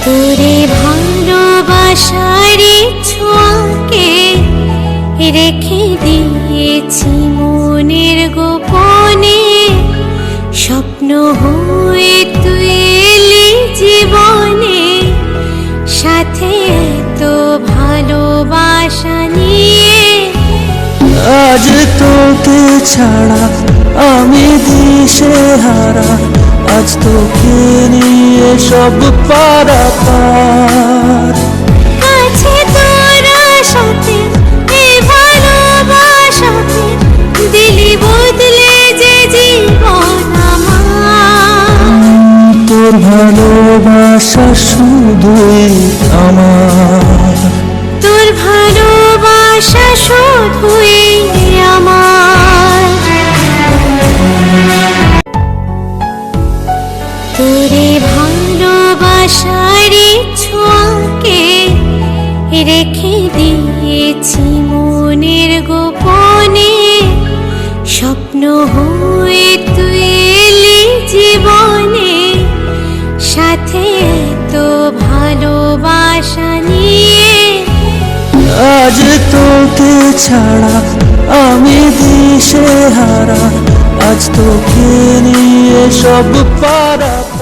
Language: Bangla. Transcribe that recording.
তোরে ভালোবাসার ছোঁয়াকে রেখে দিয়েছি মনের গোপনে। স্বপ্ন হয়ে তুই এলি জীবনে, সাথে তো ভালোবাসা নিয়ে। আজ তোকে ছাড়া আমি দিশেহারা, আজ তোকে নিয়ে সব পারাপার। কাছে তোরা সাথে এই ভালোবাসাতে দিলি বদলে যে জীবন আমার। তোর ভালোবাসা শুধুই আমার, তোর ভালোবাসা শুধুই আমার। তোরে ভালোবাসার ছোঁয়াকে রেখে দিয়েছি মনের গোপনে। স্বপ্ন হয়ে তুই এলি জীবনে, সাথে তো ভালোবাসা নিয়ে। আজ তোকে ছাড়া আমি দিশেহারা, আজ তোকে নিয়ে সব পারাপার।